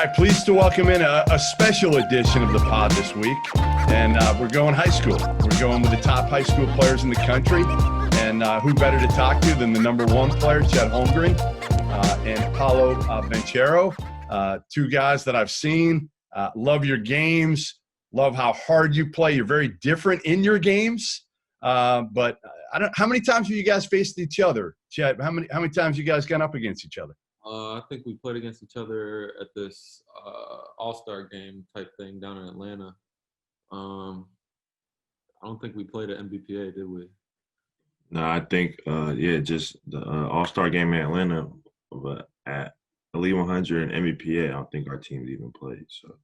right, pleased to welcome in a special edition of the pod this week. And we're going high school. We're going with the top high school players in the country. And who better to talk to than the number one player, Chet Holmgren, and Paolo Banchero, two guys that I've seen. Love your games. Love how hard you play. You're very different in your games. But how many times have you guys faced each other, Chet? How many times you guys gone up against each other? I think we played against each other at this all-star game type thing down in Atlanta. I don't think we played at MBPA, did we? No, I think, just the all-star game in Atlanta, but at Elite 100 and MBPA, I don't think our teams even played. So,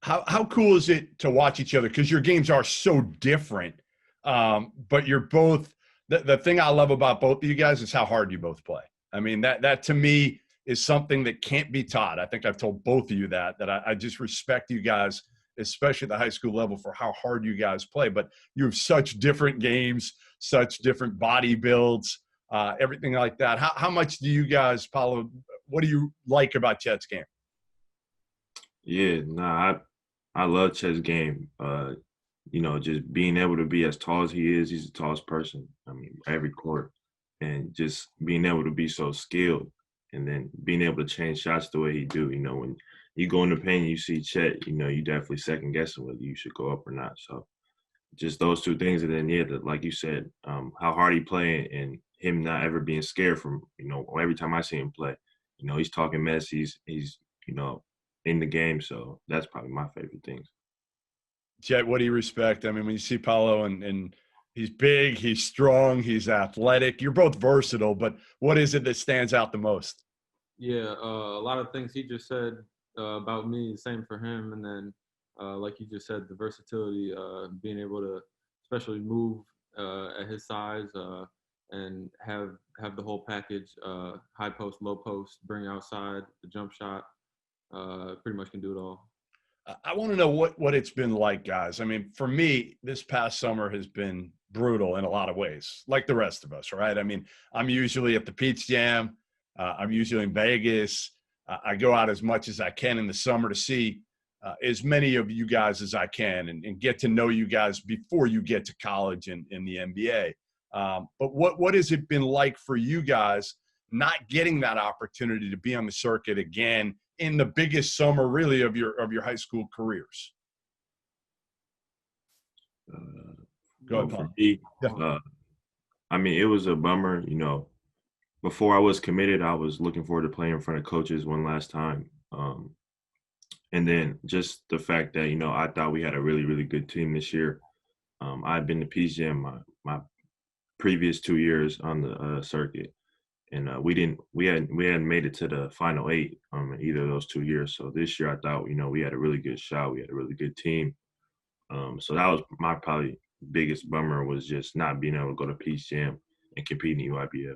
how cool is it to watch each other? Because your games are so different, but you're both the thing I love about both of you guys is how hard you both play. I mean, that to me is something that can't be taught. I think I've told both of you that I just respect you guys, especially at the high school level, for how hard you guys play. But you have such different games, such different body builds, everything like that. How much do you guys, Paolo, what do you like about Chet's game? Yeah, I love Chet's game. Just being able to be as tall as he is, he's the tallest person. I mean, every court. And just being able to be so skilled and then being able to change shots the way he do. You know, when you go in the paint and you see Chet, you know, you definitely second guessing whether you should go up or not. So just those two things. And then, like you said, how hard he playing and him not ever being scared from, every time I see him play, he's talking mess. He's in the game. So that's probably my favorite things. Chet, what do you respect? I mean, when you see Paolo and he's big, he's strong, he's athletic. You're both versatile, but what is it that stands out the most? Yeah, a lot of things he just said about me, same for him. And then, like you just said, the versatility, being able to especially move at his size and have the whole package, high post, low post, bring outside, the jump shot, pretty much can do it all. I want to know what it's been like, guys. I mean, for me, this past summer has been brutal in a lot of ways, like the rest of us, right? I mean, I'm usually at the Peach Jam. I'm usually in Vegas. I go out as much as I can in the summer to see as many of you guys as I can and get to know you guys before you get to college and in the NBA. But what has it been like for you guys not getting that opportunity to be on the circuit again in the biggest summer really of your high school careers? Go ahead, for me, I mean, it was a bummer. Before I was committed, I was looking forward to playing in front of coaches one last time. And then just the fact that, I thought we had a really, really good team this year. I'd been to Peach Jam my previous 2 years on the circuit. And we hadn't made it to the final 8 in either of those 2 years. So this year I thought, we had a really good shot. We had a really good team. So that was my probably biggest bummer, was just not being able to go to Peach Jam and compete in UIBL.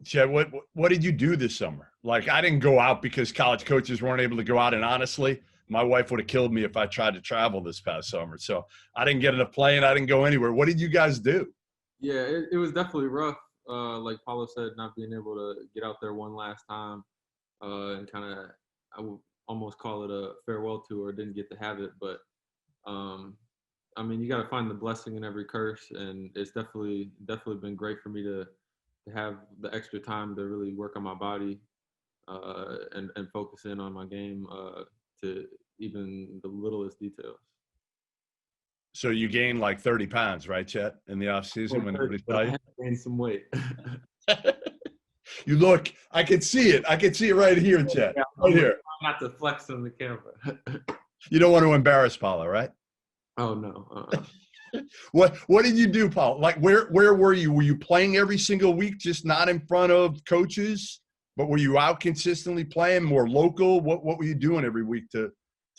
Chet, what did you do this summer? Like, I didn't go out because college coaches weren't able to go out. And honestly, my wife would have killed me if I tried to travel this past summer. So I didn't get in a plane. I didn't go anywhere. What did you guys do? Yeah, it was definitely rough. Like Paolo said, not being able to get out there one last time and kind of, I would almost call it a farewell tour. Didn't get to have it, but I mean, you got to find the blessing in every curse, and it's definitely been great for me to have the extra time to really work on my body and focus in on my game to even the littlest details. So you gained like 30 pounds, right, Chet, in the off season when nobody saw you? I had to gain some weight. You look, I can see it. I can see it right here, Chet. Right here. Not to flex on the camera. You don't want to embarrass Paolo, right? Oh no. What did you do, Paolo? Like, where were you? Were you playing every single week, just not in front of coaches? But were you out consistently playing, more local? What were you doing every week to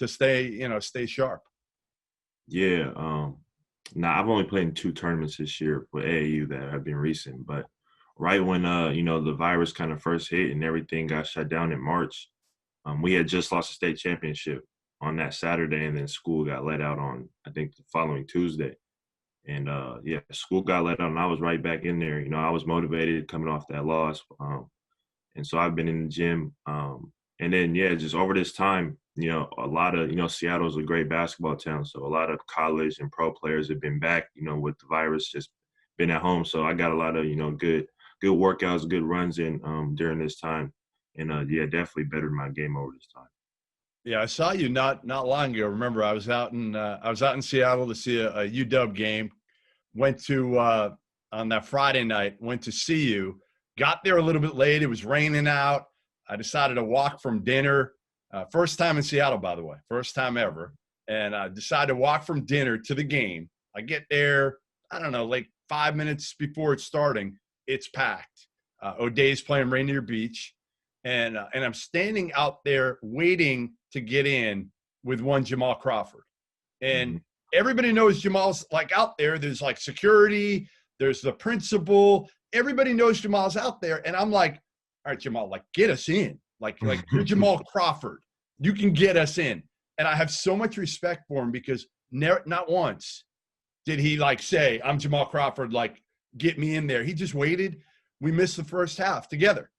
stay sharp? Yeah. I've only played in 2 tournaments this year with AAU that have been recent. But right when the virus kind of first hit and everything got shut down in March, we had just lost a state championship on that Saturday, and then school got let out on, I think, the following Tuesday. And school got let out, and I was right back in there. I was motivated coming off that loss, and so I've been in the gym And then, yeah, just over this time, a lot of, Seattle's a great basketball town. So a lot of college and pro players have been back, with the virus, just been at home. So I got a lot of, good workouts, good runs in during this time. And, yeah, definitely bettered my game over this time. Yeah, I saw you not long ago. Remember, I was out in Seattle to see a UW game. Went to on that Friday night. Went to see you. Got there a little bit late. It was raining out. I decided to walk from dinner. First time in Seattle, by the way, first time ever. And I decided to walk from dinner to the game. I get there, I don't know, like 5 minutes before it's starting. It's packed. O'Day's playing Rainier Beach. And I'm standing out there waiting to get in with one Jamal Crawford. And everybody knows Jamal's like out there. There's like security. There's the principal. Everybody knows Jamal's out there. And I'm like, all right, Jamal, like get us in. Like you're Jamal Crawford. You can get us in. And I have so much respect for him because not once did he like say, I'm Jamal Crawford, like get me in there. He just waited. We missed the first half together.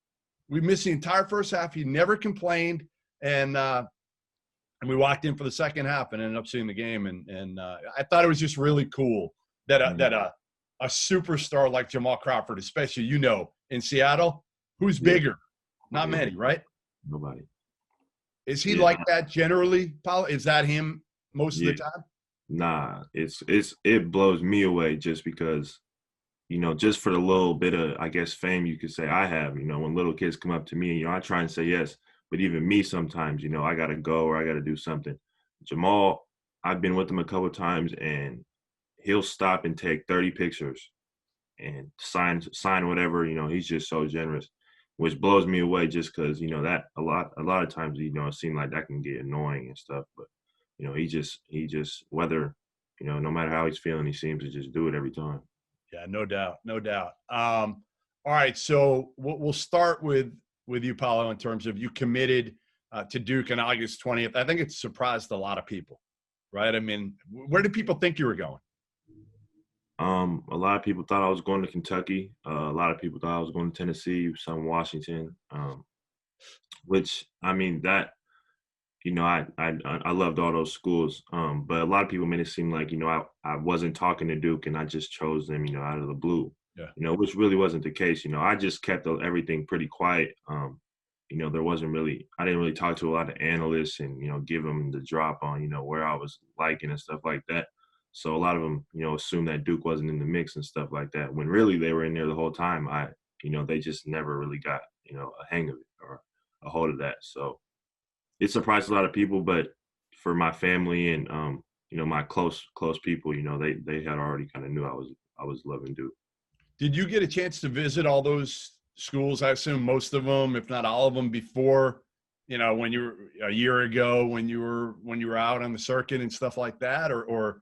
We missed the entire first half. He never complained. And we walked in for the second half and ended up seeing the game. And I thought it was just really cool that a superstar like Jamal Crawford, especially, in Seattle, who's bigger? Not many, right? Nobody. Is he like that generally, Paolo? Is that him most of the time? Nah, it blows me away just because, just for the little bit of, I guess, fame you could say I have, when little kids come up to me, I try and say yes. But even me sometimes, I got to go or I got to do something. Jamal, I've been with him a couple of times and he'll stop and take 30 pictures and sign whatever, he's just so generous, which blows me away just because, that a lot of times, it seems like that can get annoying and stuff. But, he just whether, no matter how he's feeling, he seems to just do it every time. Yeah, no doubt. All right, so we'll start with you, Paolo, in terms of you committed to Duke on August 20th. I think it surprised a lot of people, right? I mean, where did people think you were going? A lot of people thought I was going to Kentucky. A lot of people thought I was going to Tennessee, some Washington, which, I mean, that, I loved all those schools. But a lot of people made it seem like, I wasn't talking to Duke and I just chose them, out of the blue. Yeah. Which really wasn't the case. I just kept everything pretty quiet. There wasn't really – I didn't really talk to a lot of analysts and, give them the drop on, where I was liking and stuff like that. So a lot of them, assumed that Duke wasn't in the mix and stuff like that when really they were in there the whole time. They just never really got, a hang of it or a hold of that. So it surprised a lot of people, but for my family and, my close people, they had already kind of knew I was loving Duke. Did you get a chance to visit all those schools? I assume most of them, if not all of them, before, when you were a year ago, when you were out on the circuit and stuff like that, or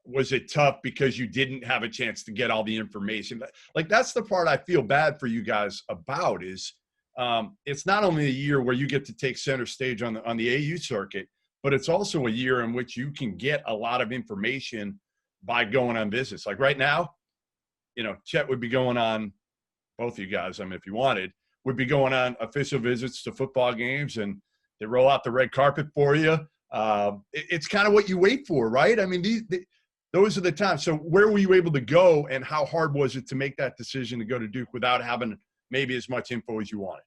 was it tough because you didn't have a chance to get all the information? Like that's the part I feel bad for you guys about is it's not only a year where you get to take center stage on the AU circuit, but it's also a year in which you can get a lot of information by going on visits. Like right now, Chet would be going on, both of you guys, I mean, if you wanted, would be going on official visits to football games and they roll out the red carpet for you. It's kind of what you wait for, right? I mean, those are the times. So where were you able to go and how hard was it to make that decision to go to Duke without having maybe as much info as you wanted?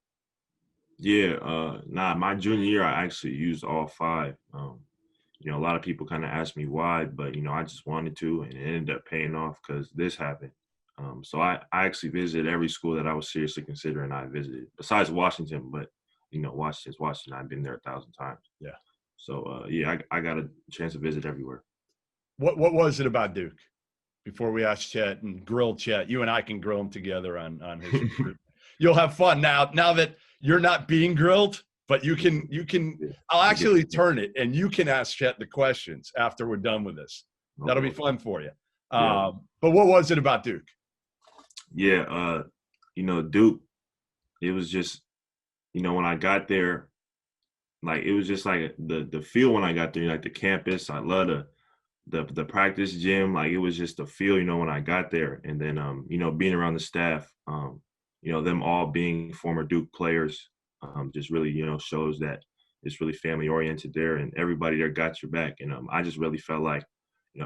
Yeah, my junior year, I actually used all 5. A lot of people kind of asked me why, but, I just wanted to, and it ended up paying off because this happened. So I actually visited every school that I was seriously considering I visited, besides Washington, but, Washington's Washington. I've been there 1,000 times. Yeah. So, I got a chance to visit everywhere. What was it about Duke? Before we ask Chet and grill Chet, you and I can grill him together on his recruitment. You'll have fun now that you're not being grilled, but you can. I'll actually turn it, and you can ask Chet the questions after we're done with this. Okay. That'll be fun for you. But what was it about Duke? Yeah, Duke. It was just, when I got there, like it was just like the feel when I got there, like the campus. I love the practice gym. Like it was just the feel, when I got there, and then being around the staff, them all being former Duke players, just really, shows that it's really family oriented there, and everybody there got your back. And I just really felt like,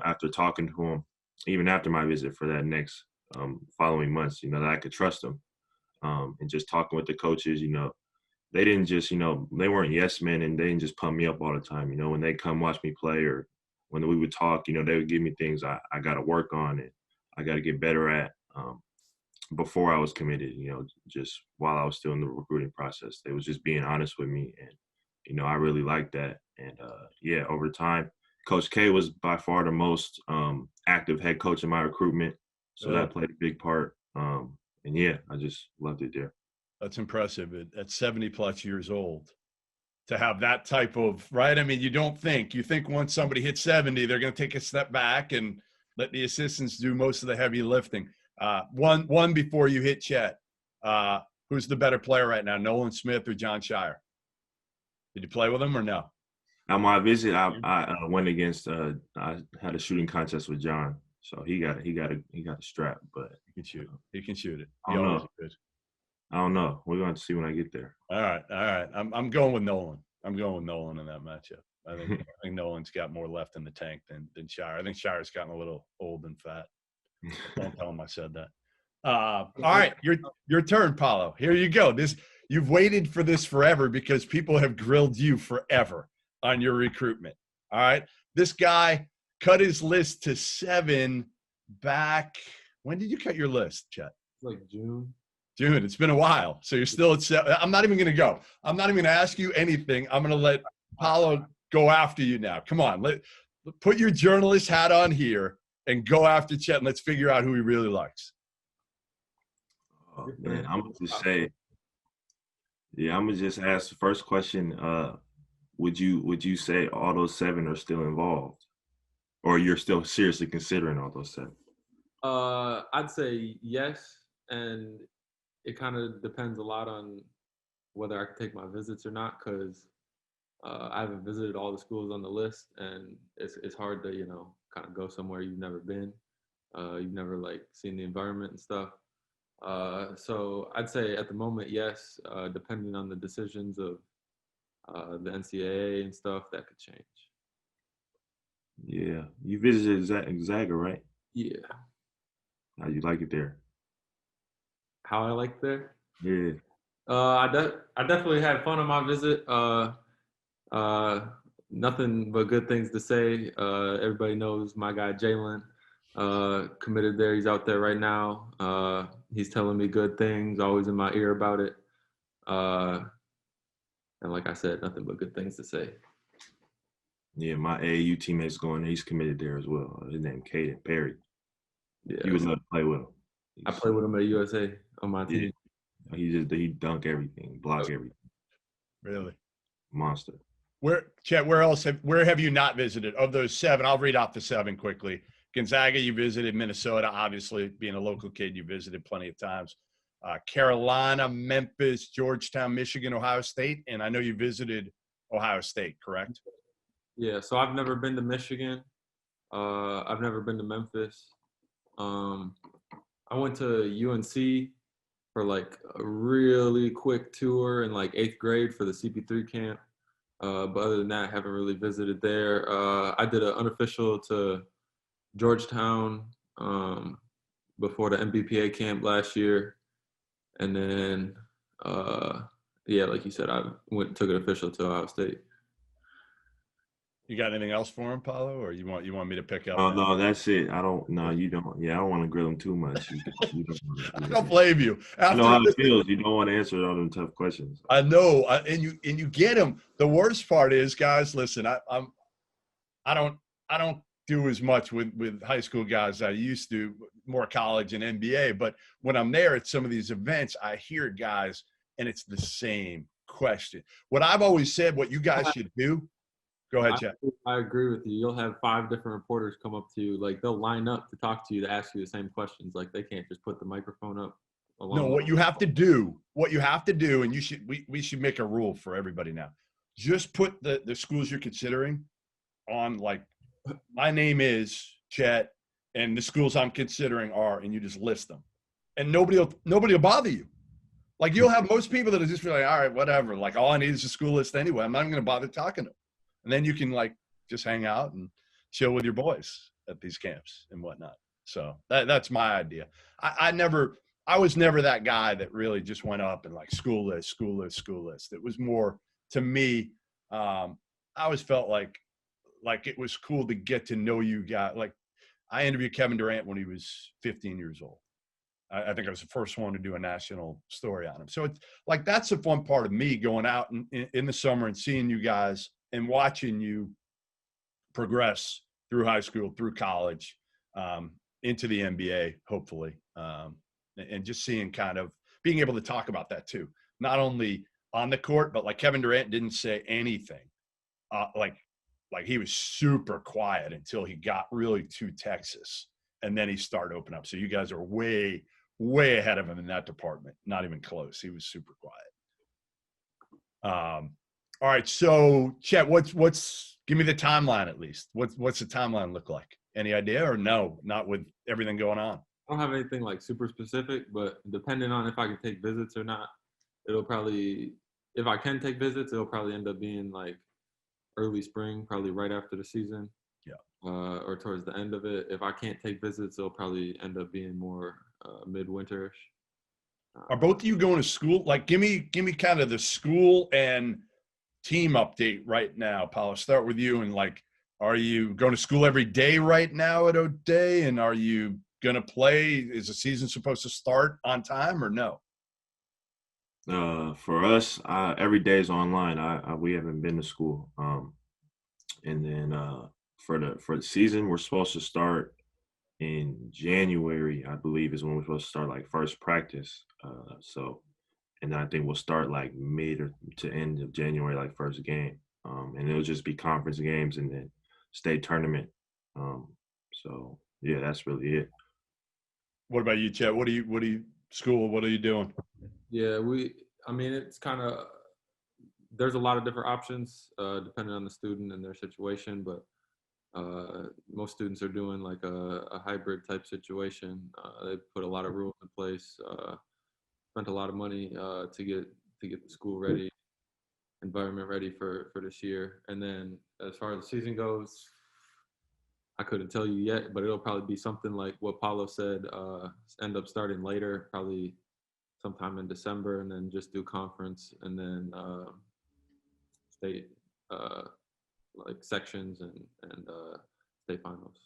after talking to him, even after my visit for that next following months, that I could trust him. And just talking with the coaches, they didn't just, they weren't yes men, and they didn't just pump me up all the time. When they come watch me play, or when we would talk, they would give me things I got to work on and I got to get better at. Before I was committed, just while I was still in the recruiting process, they was just being honest with me. And, I really liked that. And yeah, over time, Coach K was by far the most active head coach in my recruitment. So that played a big part. And yeah, I just loved it there. That's impressive at 70 plus years old to have that type of, right? I mean, you think once somebody hits 70, they're going to take a step back and let the assistants do most of the heavy lifting. One before you hit Chet, who's the better player right now, Nolan Smith or John Shire? Did you play with him or no? On my visit, I went against. I had a shooting contest with John, so he got a strap, but he can shoot. He can shoot it. I don't know. We're going to see when I get there. All right. I'm going with Nolan. I'm going with Nolan in that matchup. I think Nolan's got more left in the tank than Shire. I think Shire's gotten a little old and fat. Don't tell him I said that. All right, your turn, Paolo. Here you go. You've waited for this forever because people have grilled you forever on your recruitment. All right, this guy cut his list to 7 back. When did you cut your list, Chet? Like June. June. It's been a while, so you're still at 7. I'm not even going to go. I'm not even going to ask you anything. I'm going to let Paolo go after you now. Come on, put your journalist hat on here and go after Chet, and let's figure out who he really likes. Oh, man, I'm going to say, I'm going to just ask the first question. Would you say all those 7 are still involved, or you're still seriously considering all those 7? I'd say yes, and it kind of depends a lot on whether I can take my visits or not, because I haven't visited all the schools on the list, and it's hard to, kind of go somewhere you've never been. You've never seen the environment and stuff. So I'd say at the moment, yes, depending on the decisions of the NCAA and stuff, that could change. Yeah. You visited Gonzaga, right? Yeah. How you like it there? How I like there? Yeah. I definitely had fun on my visit. Nothing but good things to say. Everybody knows my guy Jalen committed there. He's out there right now. He's telling me good things, always in my ear about it. And like I said, nothing but good things to say. Yeah, my AAU teammate's going. He's committed there as well. His name Caden Perry. Yeah, you would love to play with him. I played with him at USA on my team. Yeah. He dunk everything, block everything. Really? Monster. Chet, where have you not visited? Of those 7, I'll read off the 7 quickly. Gonzaga, you visited. Minnesota, obviously, being a local kid, you visited plenty of times. Carolina, Memphis, Georgetown, Michigan, Ohio State, and I know you visited Ohio State, correct? Yeah, so I've never been to Michigan. I've never been to Memphis. I went to UNC for a really quick tour in 8th grade for the CP3 camp. But other than that, I haven't really visited there. I did an unofficial to Georgetown before the MBPA camp last year. And then, like you said, I took an official to Ohio State. You got anything else for him, Paolo, or you want me to pick up? No, that's it. I don't. No, you don't. Yeah, I don't want to grill him too much. I don't blame you. I know how it feels. You don't want to answer all them tough questions. I know, and you get him. The worst part is, guys, listen. I don't do as much with high school guys as I used to, more college and NBA. But when I'm there at some of these events, I hear guys, and it's the same question. What I've always said, what you guys should do. Go ahead, Chet. I agree with you. You'll have 5 different reporters come up to you. They'll line up to talk to you to ask you the same questions. They can't just put the microphone up. No, what you have to do, and we should make a rule for everybody now. Just put the schools you're considering on, my name is Chet, and the schools I'm considering are, and you just list them. And nobody will bother you. Like you'll have most people that are just be like, all right, whatever. Like all I need is a school list anyway. I'm not even going to bother talking to them. And then you can like just hang out and chill with your boys at these camps and whatnot. So that's my idea. I was never that guy that really just went up and like school list, school list, school list. It was more to me. I always felt like it was cool to get to know you guys. Like I interviewed Kevin Durant when he was 15 years old. I think I was the first one to do a national story on him. So it's like that's the fun part of me going out in the summer and seeing you guys and watching you progress through high school, through college, into the NBA, hopefully, and just seeing kind of being able to talk about that too, not only on the court, but like Kevin Durant didn't say anything, like he was super quiet until he got really to Texas, and then he started opening up. So you guys are way ahead of him in that department. Not even close. He was super quiet. All right. So Chet, give me the timeline at least. What's the timeline look like? Any idea or no, not with everything going on? I don't have anything like super specific, but depending on if I can take visits or not, it'll probably, if I can take visits, it'll probably end up being like early spring, probably right after the season. Yeah. Or towards the end of it. If I can't take visits, it'll probably end up being more midwinterish. Are both of you going to school? Like, give me kind of the school and team update right now, Paolo. Start with you. And like, are you going to school every day right now at O'Day? And are you going to play? Is the season supposed to start on time or no? For us, every day is online. We haven't been to school. And then for the season, we're supposed to start in January, I believe, is when we're supposed to start like first practice. And I think we'll start like mid or to end of January, like first game. And it'll just be conference games and then state tournament. So yeah, that's really it. What about you, Chet? What are you school? What are you doing? Yeah, it's kind of, there's a lot of different options depending on the student and their situation, but most students are doing like a hybrid type situation. They put a lot of rules in place, spent a lot of money to get the school ready, environment ready for this year. And then as far as the season goes, I couldn't tell you yet, but it'll probably be something like what Paolo said, end up starting later, probably sometime in December, and then just do conference and then state like sections and state finals.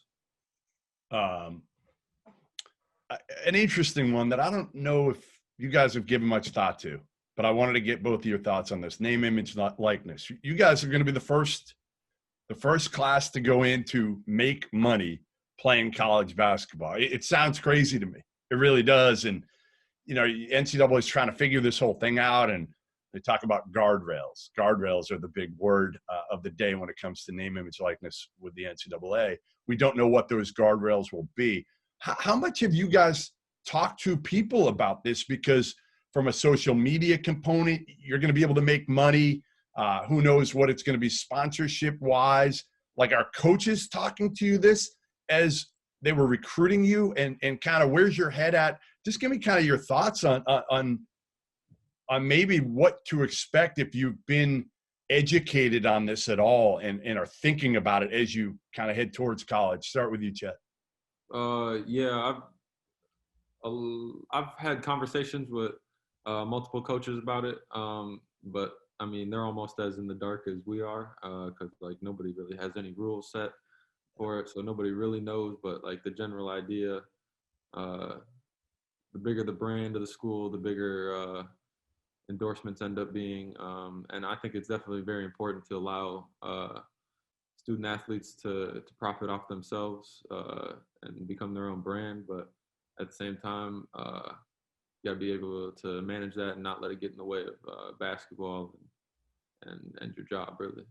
An interesting one that I don't know if you guys have given much thought to, but I wanted to get both of your thoughts on this. Name, image, likeness. You guys are going to be the first class to go in to make money playing college basketball. It sounds crazy to me. It really does. And, you know, NCAA is trying to figure this whole thing out, and they talk about guardrails. Guardrails are the big word of the day when it comes to name, image, likeness with the NCAA. We don't know what those guardrails will be. How much have you guys talked to people about this? Because from a social media component, you're going to be able to make money. Who knows what it's going to be sponsorship-wise. Like, are coaches talking to you this as they were recruiting you? And kind of where's your head at? Just give me kind of your thoughts on maybe what to expect if you've been educated on this at all and are thinking about it as you kind of head towards college. Start with you, Chet. Yeah, I've had conversations with multiple coaches about it, but I mean they're almost as in the dark as we are, because like nobody really has any rules set for it, so nobody really knows. But like the general idea, the bigger the brand of the school, the bigger endorsements end up being, and I think it's definitely very important to allow student athletes to profit off themselves and become their own brand. But at the same time, you got to be able to manage that and not let it get in the way of basketball and your job, really.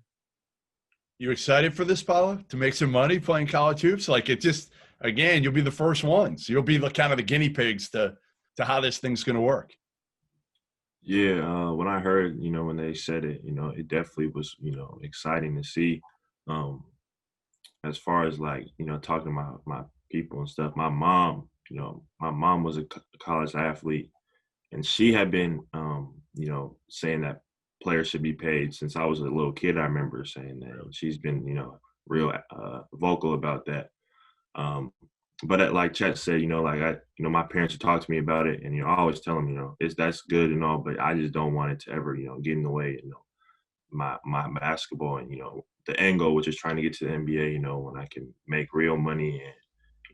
You excited for this, Paolo, to make some money playing college hoops? Like, it just, again, you'll be the first ones. You'll be the kind of the guinea pigs to how this thing's going to work. Yeah, when I heard, when they said it, it definitely was, exciting to see. As far as like, talking to my people and stuff, my mom was a college athlete, and she had been, saying that players should be paid since I was a little kid. I remember saying that. And she's been, real vocal about that. But like Chet said, my parents would talk to me about it, and I always tell them, that's good and all, but I just don't want it to ever, get in the way, my basketball and the end goal, which is trying to get to the NBA. When I can make real money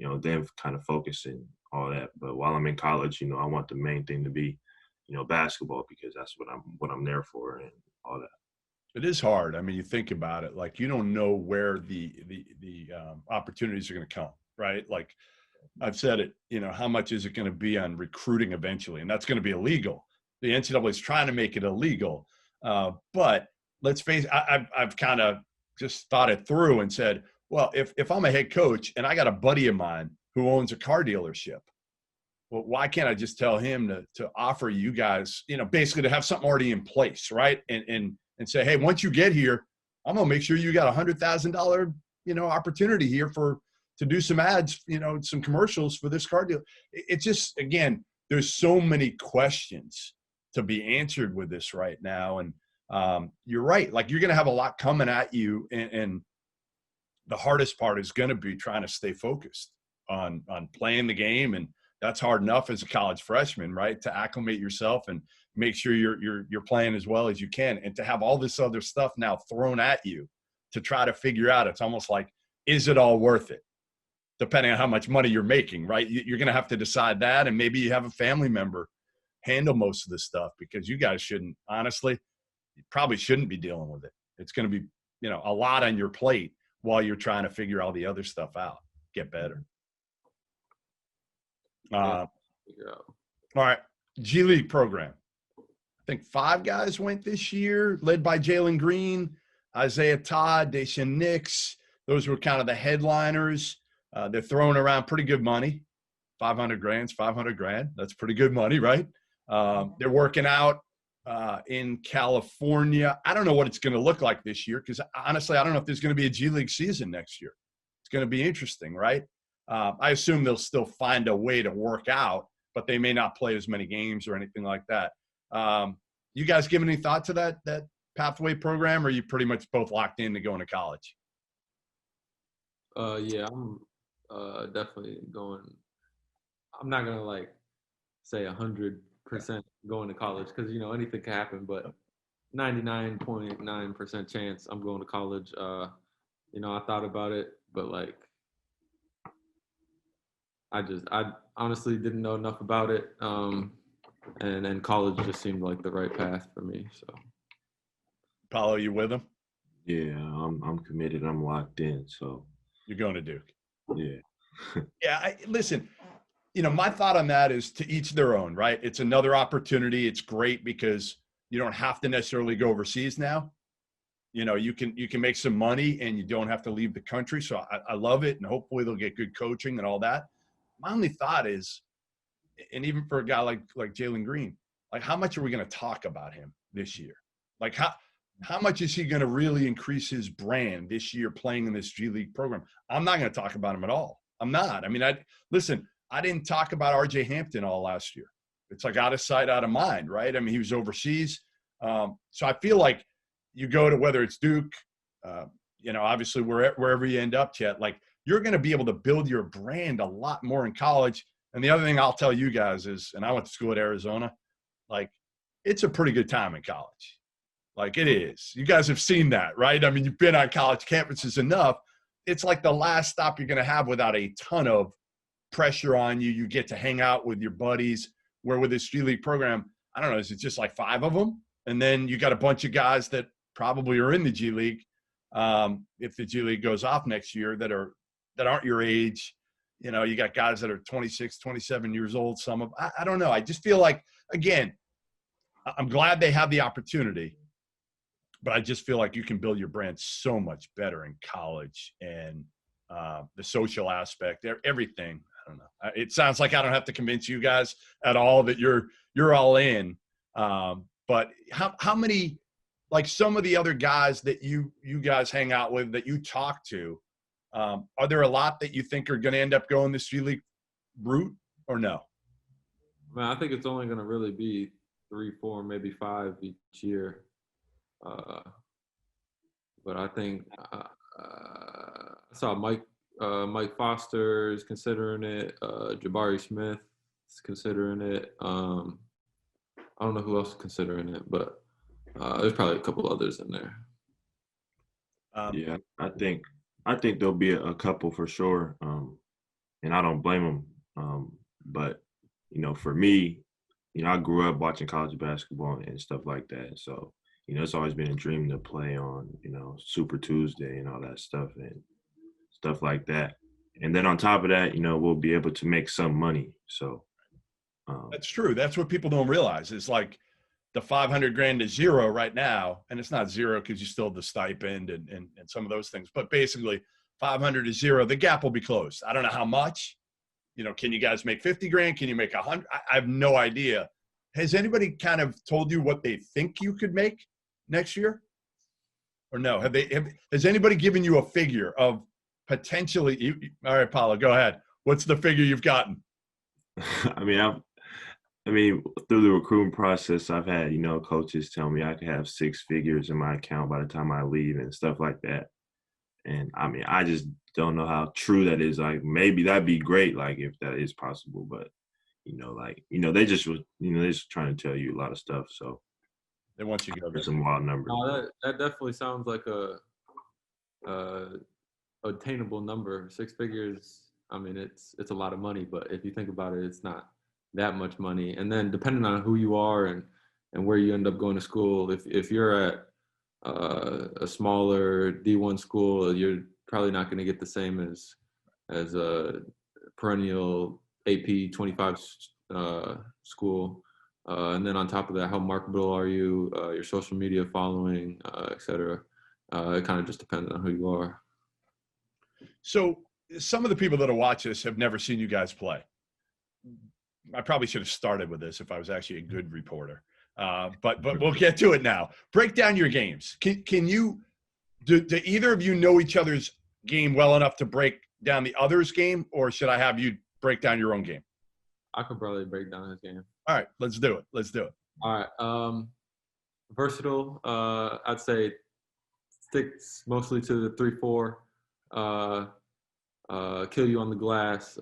and then kind of focus and all that. But while I'm in college, I want the main thing to be, basketball, because that's what I'm there for and all that. It is hard. I mean, you think about it, like you don't know where the opportunities are going to come, right? Like I've said it, how much is it going to be on recruiting eventually? And that's going to be illegal. The NCAA is trying to make it illegal. But let's face it, I've kind of just thought it through and said, well, if I'm a head coach and I got a buddy of mine who owns a car dealership, well, why can't I just tell him to offer you guys, basically to have something already in place, right? And say, hey, once you get here, I'm gonna make sure you got $100,000, opportunity here to do some ads, some commercials for this car deal. It's just, again, there's so many questions to be answered with this right now, and you're right. Like you're gonna have a lot coming at you, and the hardest part is gonna be trying to stay focused on playing the game, and that's hard enough as a college freshman, right? To acclimate yourself and make sure you're playing as well as you can, and to have all this other stuff now thrown at you to try to figure out. It's almost like, is it all worth it? Depending on how much money you're making, right? You're going to have to decide that, and maybe you have a family member handle most of this stuff, because you guys shouldn't, honestly, you probably shouldn't be dealing with it. It's going to be, a lot on your plate while you're trying to figure all the other stuff out, get better. All right. G League program. I think 5 guys went this year, led by Jalen Green, Isaiah Todd, Daishan Nix. Those were kind of the headliners. They're throwing around pretty good money. $500,000. That's pretty good money, right? They're working out in California. I don't know what it's going to look like this year, because honestly, I don't know if there's going to be a G League season next year. It's going to be interesting, right? I assume they'll still find a way to work out, but they may not play as many games or anything like that. You guys give any thought to that pathway program, or are you pretty much both locked in to going to college? Yeah, I'm definitely going. I'm not gonna say 100% going to college, because anything can happen, but 99.9% chance I'm going to college. I thought about it, but I honestly didn't know enough about it, and then college just seemed like the right path for me. So, Paolo, you with him? Yeah, I'm committed. I'm locked in. So you're going to Duke? Yeah. Yeah. Listen, my thought on that is to each their own, right? It's another opportunity. It's great because you don't have to necessarily go overseas now. You can make some money and you don't have to leave the country. So I love it, and hopefully they'll get good coaching and all that. My only thought is, and even for a guy like Jalen Green, how much are we going to talk about him this year? How much is he going to really increase his brand this year playing in this G League program? I'm not going to talk about him at all. I'm not. I mean, I didn't talk about RJ Hampton all last year. It's out of sight, out of mind, right? I mean, he was overseas. So I feel like you go to, whether it's Duke, obviously wherever you end up, Chet, you're going to be able to build your brand a lot more in college. And the other thing I'll tell you guys is, and I went to school at Arizona, it's a pretty good time in college. It is. You guys have seen that, right? I mean, you've been on college campuses enough. It's the last stop you're going to have without a ton of pressure on you. You get to hang out with your buddies, where with this G League program, I don't know, is it just 5 of them? And then you got a bunch of guys that probably are in the G League, if the G League goes off next year, that aren't your age. You got guys that are 26, 27 years old. Some of, I don't know. I just feel again, I'm glad they have the opportunity, but I just feel you can build your brand so much better in college, and the social aspect, everything. I don't know. It sounds like I don't have to convince you guys at all that you're all in. But how many, some of the other guys that you guys hang out with, that you talk to, are there a lot that you think are going to end up going this G League route, or no? I mean, I think it's only going to really be 3, 4, maybe 5 each year. But I think I saw Mike Foster is considering it. Jabari Smith is considering it. I don't know who else is considering it, but there's probably a couple others in there. Yeah, I think there'll be a couple for sure, and I don't blame them. But for me, I grew up watching college basketball and stuff like that. So it's always been a dream to play on Super Tuesday and all that stuff and stuff like that. And then on top of that, we'll be able to make some money. So that's true. That's what people don't realize. It's like the $500,000 is zero right now, and it's not zero because you still have the stipend and some of those things. But basically, 500 is zero. The gap will be closed. I don't know how much. Can you guys make 50 grand? Can you make 100? I have no idea. Has anybody kind of told you what they think you could make next year, or no? Has anybody given you a figure of potentially? All right, Paolo, go ahead. What's the figure you've gotten? I mean, through the recruiting process, I've had, coaches tell me I could have 6 figures in my account by the time I leave and stuff like that. And I mean, I just don't know how true that is. Like, maybe that'd be great, like if that is possible. But, they just trying to tell you a lot of stuff. So they want you to go there. Some wild numbers. That definitely sounds like a attainable number. 6 figures. I mean, it's a lot of money, but if you think about it, it's not that much money. And then depending on who you are and where you end up going to school, if you're at a smaller D1 school, you're probably not going to get the same as a perennial AP 25 school. And then on top of that, how marketable are you? Your social media following, et cetera. It kind of just depends on who you are. So some of the people that watch this have never seen you guys play. I probably should have started with this if I was actually a good reporter. But we'll get to it now. Break down your games. Can you do either of you know each other's game well enough to break down the other's game, or should I have you break down your own game? I could probably break down his game. All right, let's do it. All right. Versatile. I'd say sticks mostly to the 3-4. Kill you on the glass,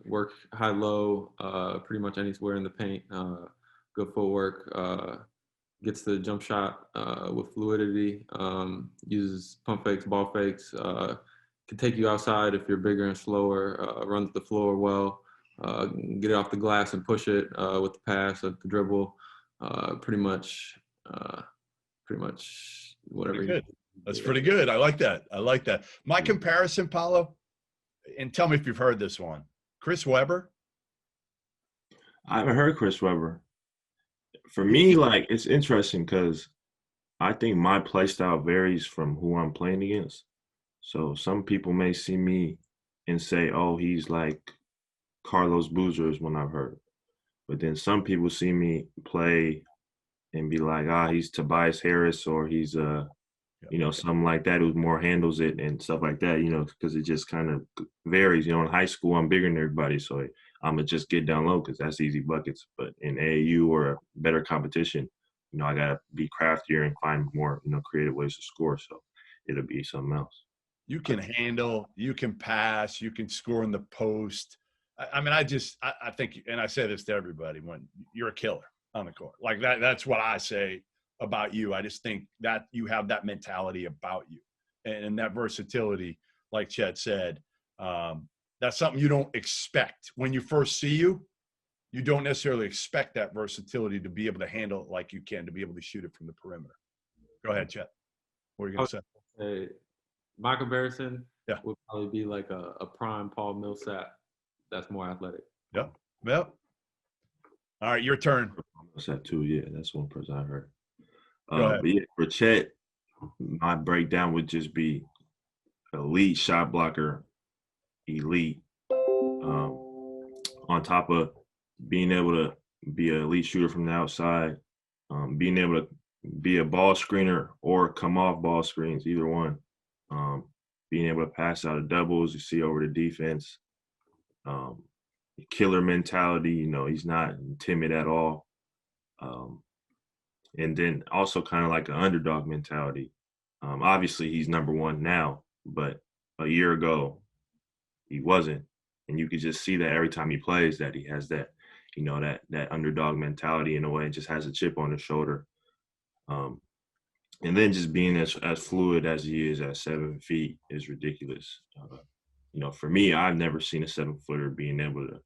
work high-low, pretty much anywhere in the paint, good footwork, gets the jump shot with fluidity, uses pump fakes, ball fakes, can take you outside if you're bigger and slower, runs the floor well, get it off the glass and push it with the pass, the dribble, pretty much whatever. Pretty good. That's pretty good. I like that. My comparison, Paolo, and tell me if you've heard this one. Chris Webber. I haven't heard Chris Webber. For me, like, it's interesting because I think my play style varies from who I'm playing against. So some people may see me and say, oh, he's like Carlos Boozer is one I've heard. But then some people see me play and be like, he's Tobias Harris, or he's something like that, who more handles it and stuff like that, because it just kind of varies. In high school, I'm bigger than everybody, so I'm going to just get down low because that's easy buckets. But in AAU or a better competition, I got to be craftier and find more, creative ways to score. So it'll be something else. You can handle, you can pass, you can score in the post. I mean, I think, and I say this to everybody, when you're a killer on the court. Like that's what I say about you. I just think that you have that mentality about you and that versatility, like Chet said. That's something you don't expect when you first see you. You don't necessarily expect that versatility to be able to handle it like you can, to be able to shoot it from the perimeter. Go ahead, Chet. What are you going to say? My comparison would probably be like a prime Paul Millsap that's more athletic. Yep. All right, your turn. Millsap too, yeah. That's one person I heard. Go ahead. But yeah, for Chet, my breakdown would just be elite shot blocker, elite. On top of being able to be an elite shooter from the outside, being able to be a ball screener or come off ball screens, either one. Being able to pass out of doubles, you see over the defense. killer mentality. You know, he's not timid at all. And then also kind of like an underdog mentality. Obviously, he's number one now, but a year ago, he wasn't. And you could just see that every time he plays that he has that, you know, that underdog mentality in a way, and just has a chip on his shoulder. And then just being as fluid as he is at 7 feet is ridiculous. You know, for me, I've never seen a 7-footer being able to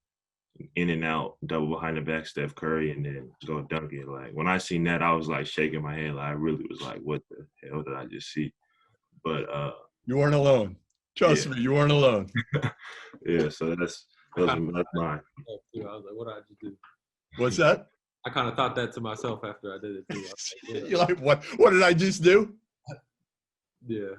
in and out, double behind the back, Steph Curry, and then go dunk it. Like when I seen that, I was like shaking my head. Like I really was like, "What the hell did I just see?" But you weren't alone. Trust me, you weren't alone. Yeah, so that's mine. I was like, "What did I just do?" What's that? I kind of thought that to myself after I did it too. Like, You're like, what? What did I just do? Yeah.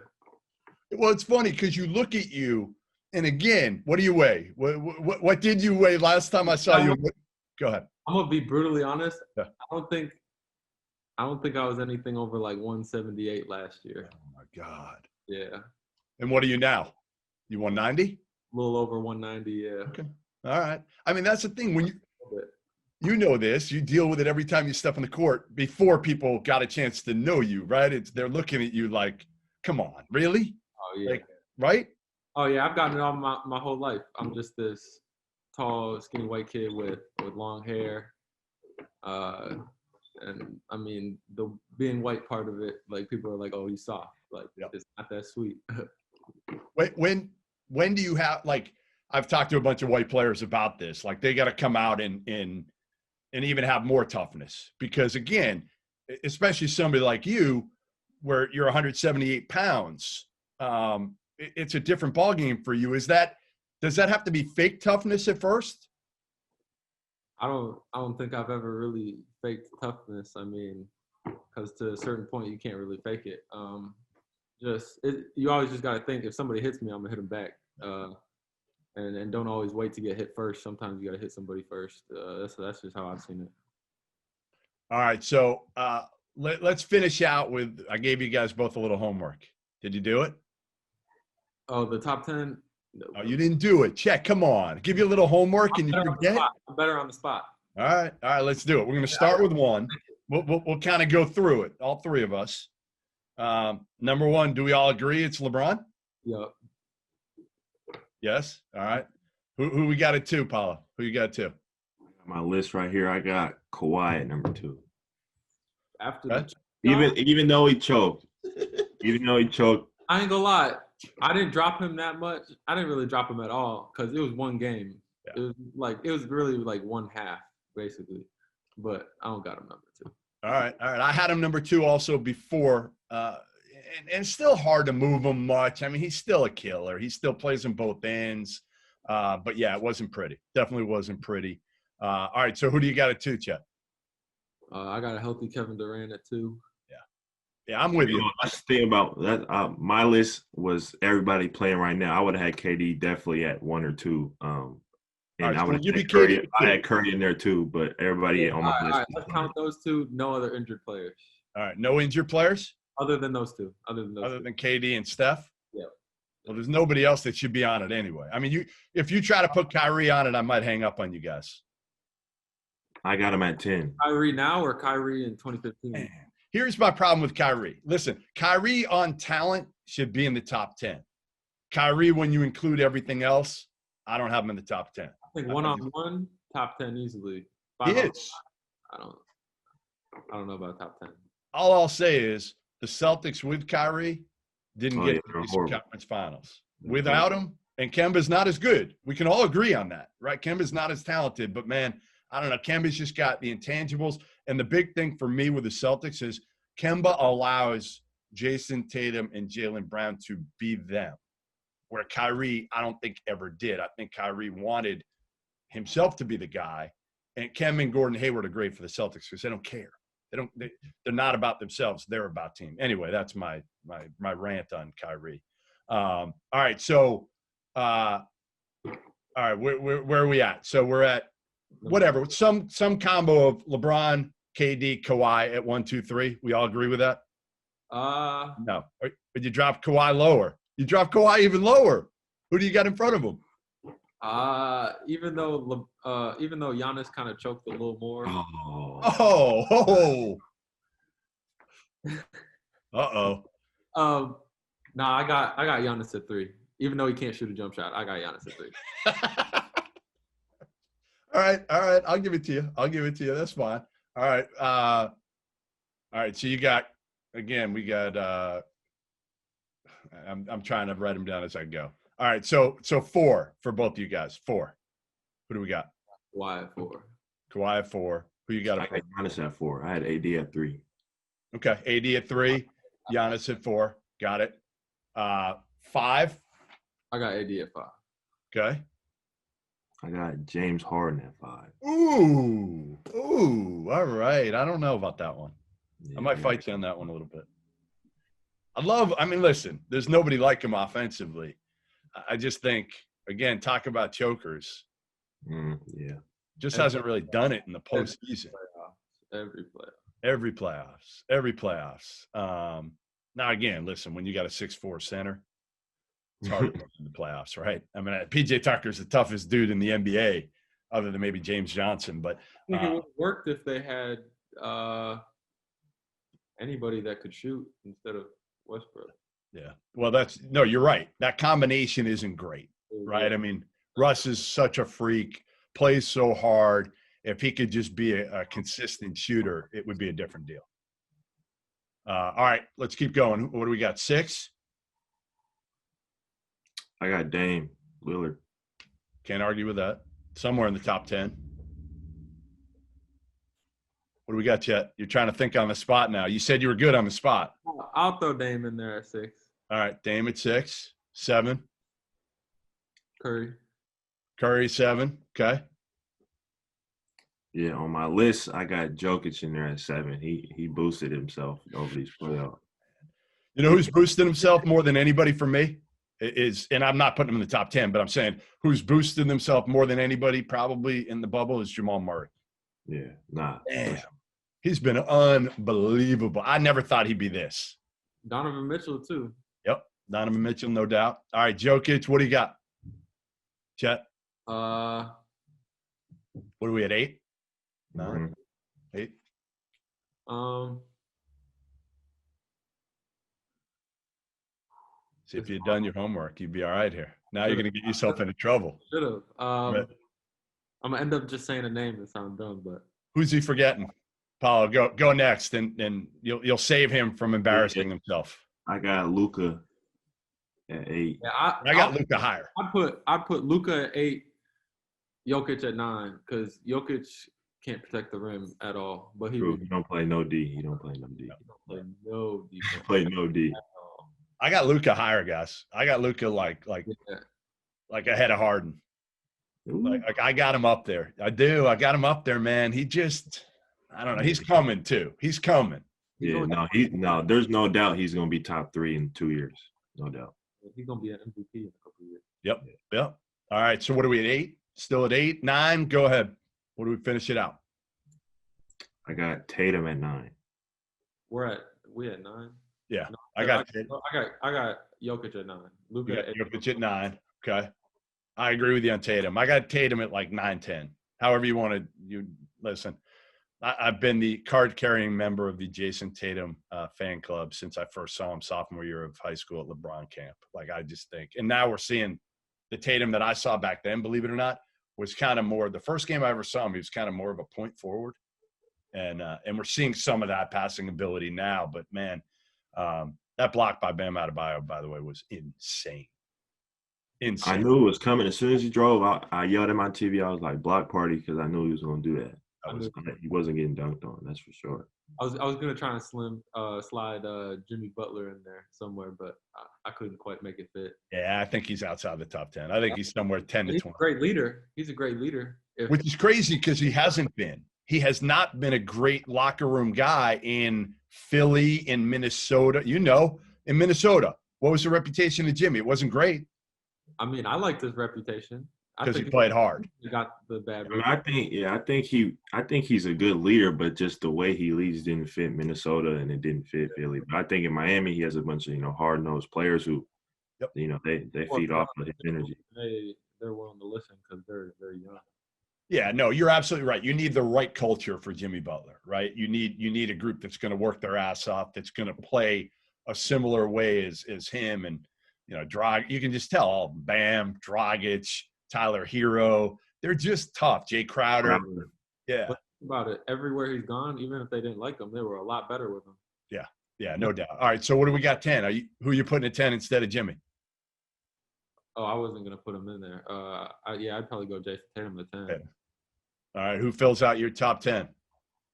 Well, it's funny because you look at you, and again, what do you weigh? What did you weigh last time I saw you? Go ahead. I'm gonna be brutally honest. Yeah. I don't think I was anything over like 178 last year. Oh my God. Yeah. And what are you now? You 190? A little over 190. Yeah. Okay. All right. I mean, that's the thing when you know this, you deal with it every time you step on the court before people got a chance to know you, right? They're looking at you like, come on, really? Oh yeah. Like, right? Oh yeah, I've gotten it all my whole life. I'm just this tall, skinny white kid with long hair. And I mean, the being white part of it, like people are like, "Oh, he's soft." Like It's not that sweet. When do you have like? I've talked to a bunch of white players about this. Like they got to come out and even have more toughness because again, especially somebody like you, where you're 178 pounds, it's a different ballgame for you. Does that have to be fake toughness at first? I don't think I've ever really faked toughness. I mean, because to a certain point you can't really fake it. You always just got to think if somebody hits me, I'm gonna hit them back. And don't always wait to get hit first. Sometimes you got to hit somebody first. That's just how I've seen it. All right, so let's finish out with. I gave you guys both a little homework. Did you do it? Oh, the top 10. Oh, you didn't do it. Check. Come on. Give you a little homework and you forget. I'm better on the spot. All right. Let's do it. We're going to start with one. We'll kind of go through it. All three of us. Number one, do we all agree it's LeBron? Yep. Yes. All right. Who we got at 2, Paolo? Who you got at 2? My list right here. I got Kawhi at number 2. After that, even though he choked, I ain't gonna lie. I didn't drop him that much. I didn't really drop him at all because it was one game. Yeah. It was really like one half basically, but I don't got him number 2. All right. I had him number 2 also before, and it's still hard to move him much. I mean, he's still a killer. He still plays in both ends, but yeah, it wasn't pretty. Definitely wasn't pretty. All right. So who do you got at 2, Chet? I got a healthy Kevin Durant at 2. Yeah, I'm with you. That's the thing about that. My list was everybody playing right now. I would have had KD definitely at 1 or 2. And right, I would have had Curry. I had Curry in there too, but everybody on my list. All right, let's count those 2. No other injured players. All right, no injured players? Other than those 2. Other than KD and Steph? Yeah. Well, there's nobody else that should be on it anyway. I mean, if you try to put Kyrie on it, I might hang up on you guys. I got him at 10. Kyrie now or Kyrie in 2015? Man. Here's my problem with Kyrie. Listen, Kyrie on talent should be in the top 10. Kyrie, when you include everything else, I don't have him in the top 10. I think one-on-one, top 10 easily. He is. I don't know about top 10. All I'll say is the Celtics with Kyrie didn't get to the Eastern Conference Finals. Without him, and Kemba's not as good. We can all agree on that, right? Kemba's not as talented, but man, I don't know. Kemba's just got the intangibles. And the big thing for me with the Celtics is Kemba allows Jason Tatum and Jaylen Brown to be them, where Kyrie, I don't think ever did. I think Kyrie wanted himself to be the guy. And Kemba and Gordon Hayward are great for the Celtics because they don't care. They're not about themselves. They're about team. Anyway, that's my rant on Kyrie. All right. So, all right, where are we at? So we're at whatever, some combo of LeBron, KD, Kawhi at 1, 2, 3. We all agree with that? No. But you dropped Kawhi lower. You dropped Kawhi even lower. Who do you got in front of him? Even though Giannis kind of choked a little more. Oh. Uh-oh. Nah, I got Giannis at 3. Even though he can't shoot a jump shot, I got Giannis at 3. All right. I'll give it to you. That's fine. All right. All right. So you got, again, we got, I'm trying to write them down as I go. All right. So 4 for both of you guys. 4. Who do we got? Kawhi at 4. Kawhi at 4. Who you got? I got Giannis at 4. I had AD at 3. Okay. AD at 3. Giannis at 4. Got it. 5. I got AD at 5. Okay. I got James Harden at 5. Ooh. All right. I don't know about that one. Yeah, I might fight you on that one a little bit. Listen, there's nobody like him offensively. I just think, again, talk about chokers. Yeah. Just hasn't really done it in the postseason. Every playoffs. Now, again, listen, when you got a 6'4" center, it's hard to win in the playoffs, right? I mean, PJ Tucker's the toughest dude in the NBA, other than maybe James Johnson. But I think it would have worked if they had anybody that could shoot instead of Westbrook. Yeah. Well, you're right. That combination isn't great, right? I mean, Russ is such a freak, plays so hard. If he could just be a consistent shooter, it would be a different deal. All right, let's keep going. What do we got? 6? I got Dame Lillard. Can't argue with that. Somewhere in the top 10. What do we got, Chet? You're trying to think on the spot now. You said you were good on the spot. I'll throw Dame in there at 6. All right, Dame at 6. 7. Curry 7. Okay. Yeah, on my list, I got Jokic in there at 7. He boosted himself over these playoffs. You know who's boosted himself more than anybody for me? And I'm not putting him in the top 10, but I'm saying who's boosted himself more than anybody probably in the bubble is Jamal Murray. Yeah, nah. Damn. He's been unbelievable. I never thought he'd be this. Donovan Mitchell, too. Yep. Donovan Mitchell, no doubt. All right, Jokic, what do you got? Chet? What are we at, 8? 9? 8? See, if you'd done your homework, you'd be all right here. Now you're going to get yourself into trouble. Should have. I'm going to end up just saying a name that sounds dumb, but. Who's he forgetting? Paolo, go next, and you'll save him from embarrassing himself. I got Luka at 8. Yeah, I got Luka higher. I'd put Luka at 8, Jokic at 9, because Jokic can't protect the rim at all. But he don't play no D. He don't play no D. He play no D. I got Luka higher, guys. I got Luka like ahead of Harden. Like I got him up there. I do. I got him up there, man. He just, I don't know. He's coming too. He's coming. Yeah, there's no doubt he's going to be top 3 in 2 years. No doubt. He's going to be an MVP in a couple of years. Yep. All right. So what are we at 8? Still at 8, 9? Go ahead. What do we finish it out? I got Tatum at 9. We at 9? Yeah. No, I got Jokic at 9. Jokic at 9. Okay. I agree with you on Tatum. I got Tatum at like 9, 10. However you want to listen. I've been the card-carrying member of the Jason Tatum fan club since I first saw him sophomore year of high school at LeBron camp. Like, I just think – and now we're seeing the Tatum that I saw back then, believe it or not, was kind of more – the first game I ever saw him, he was kind of more of a point forward. And we're seeing some of that passing ability now. But, man, that block by Bam Adebayo, by the way, was insane. I knew it was coming. As soon as he drove, I yelled at my TV. I was like, block party, because I knew he was going to do that. He wasn't getting dunked on, that's for sure. I was going to try and slide Jimmy Butler in there somewhere, but I couldn't quite make it fit. Yeah, I think he's outside the top 10. I think he's somewhere 10 to 20. He's a great leader. Which is crazy because he hasn't been. He has not been a great locker room guy in Philly, in Minnesota. In Minnesota, what was the reputation of Jimmy? It wasn't great. I mean, I liked his reputation. Because he played hard. He got the bad. I think he's a good leader, but just the way he leads didn't fit Minnesota and it didn't fit Philly. But I think in Miami he has a bunch of hard-nosed players who, they feed off of his energy. they're willing to listen because they're very young. Yeah, no, you're absolutely right. You need the right culture for Jimmy Butler, right? You need a group that's going to work their ass off, that's going to play a similar way as him. And you can just tell, Bam, Dragic, Tyler Hero, they're just tough. Jay Crowder, yeah. But think about it, everywhere he's gone, even if they didn't like him, they were a lot better with him. Yeah, no doubt. All right, so what do we got? 10? Who are you putting at 10 instead of Jimmy? Oh, I wasn't gonna put him in there. I'd probably go Jason Tatum at 10. Okay. All right, who fills out your top 10?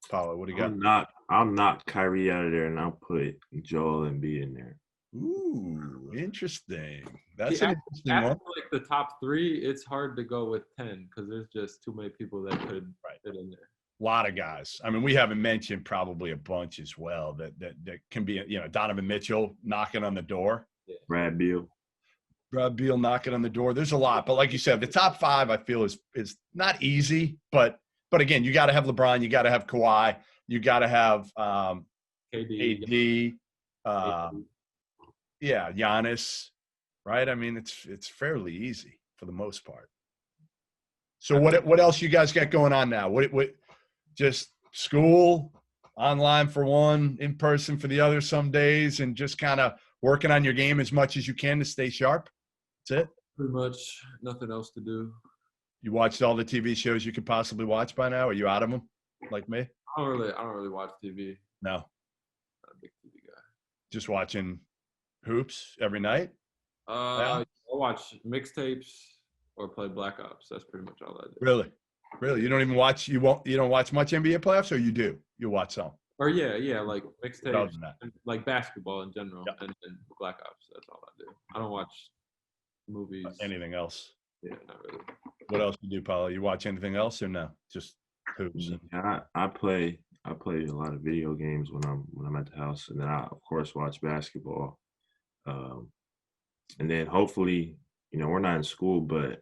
Paolo, what do you got? I'll knock Kyrie out of there, and I'll put Joel Embiid in there. Ooh, interesting. That's an interesting after one. Like the top 3, it's hard to go with 10 because there's just too many people that could fit in there. A lot of guys. I mean, we haven't mentioned probably a bunch as well that can be, Donovan Mitchell knocking on the door. Yeah. Brad Beal knocking on the door. There's a lot, but like you said, the top 5 I feel is not easy, but again, you got to have LeBron, you got to have Kawhi, you got to have AD, Giannis, right? I mean, it's fairly easy for the most part. So what else you guys got going on now? What just school, online for one, in person for the other some days, and just kind of working on your game as much as you can to stay sharp? That's it? Pretty much nothing else to do. You watched all the TV shows you could possibly watch by now? Are you out of them like me? I don't really watch TV. No. Not a big TV guy. Just watching hoops every night? I watch mixtapes or play Black Ops. That's pretty much all I do. Really? You don't even watch you don't watch much NBA playoffs, or you do? You watch some? Or yeah, like mixtapes, like basketball in general, Yep. and Black Ops. That's all I do. I don't watch movies. Anything else? Yeah, not really. What else do you do, Paulo? You watch anything else or no? Just hoops? I play a lot of video games when I'm at the house, and then I of course watch basketball. And then hopefully, we're not in school, but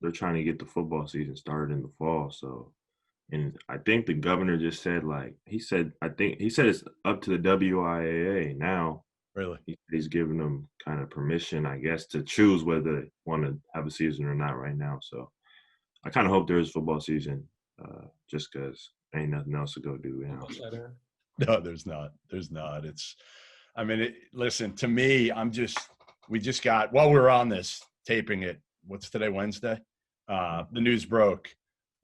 they're trying to get the football season started in the fall. So, and I think the governor just said, he said it's up to the WIAA now. Really? He's giving them kind of permission, I guess, to choose whether they want to have a season or not right now. So I kind of hope there is football season, just because ain't nothing else to go do. No, there's not. Listen, to me, we just got, while we were on this, taping it, what's today, Wednesday? The news broke.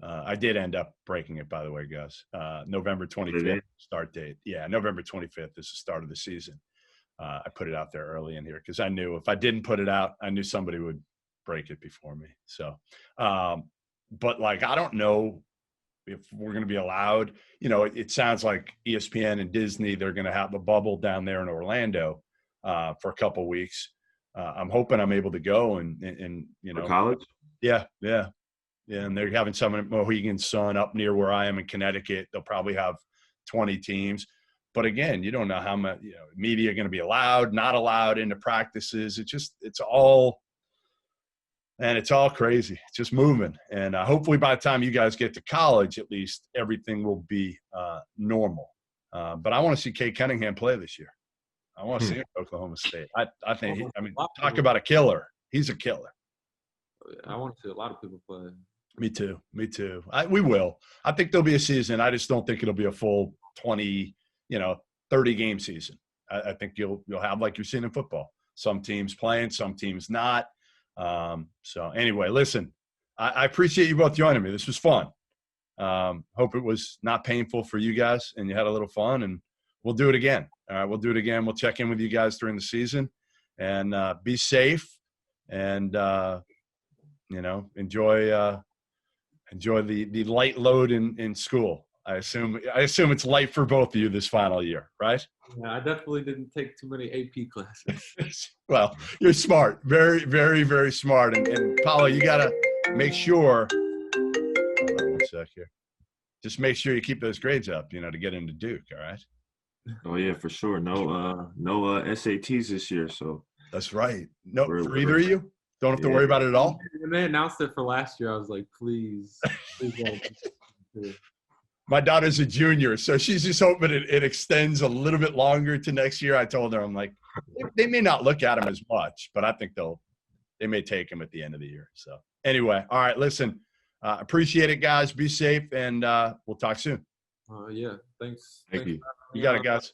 I did end up breaking it, by the way, guys. November 25th start date. Yeah, November 25th is the start of the season. I put it out there early in here because I knew if I didn't put it out, I knew somebody would break it before me. So, but I don't know if we're going to be allowed. It sounds like ESPN and Disney, they're going to have a bubble down there in Orlando for a couple of weeks. I'm hoping I'm able to go and for college. Yeah. And they're having some in Mohegan Sun up near where I am in Connecticut. They'll probably have 20 teams. But again, you don't know how much media are going to be allowed, not allowed into practices. It's all crazy. It's just moving. And hopefully by the time you guys get to college, at least everything will be normal. But I want to see Kate Cunningham play this year. I want to see him at Oklahoma State. I think, talk about a killer. He's a killer. I want to see a lot of people play. Me too. We will. I think there'll be a season. I just don't think it'll be a full 20, 30-game season. I think you'll have, like you've seen in football, some teams playing, some teams not. So anyway, listen, I appreciate you both joining me. This was fun. Hope it was not painful for you guys and you had a little fun, and we'll do it again. All right, we'll do it again. We'll check in with you guys during the season, and be safe and, enjoy the light load in school. I assume it's light for both of you this final year, right? Yeah, I definitely didn't take too many AP classes. Well, you're smart. Very, very, very smart. And Paolo, you got to make sure – hold on one sec here. Just make sure you keep those grades up, to get into Duke, all right? Oh, yeah, for sure. No SATs this year, so. That's right. No, for either of you? Don't have to worry about it at all? When they announced it for last year, I was like, please don't. My daughter's a junior, so she's just hoping it extends a little bit longer to next year. I told her, I'm like, they may not look at them as much, but I think they'll they may take him at the end of the year. So anyway, all right, listen, appreciate it, guys. Be safe, and we'll talk soon. Yeah, thanks. Thank you. You got it, guys.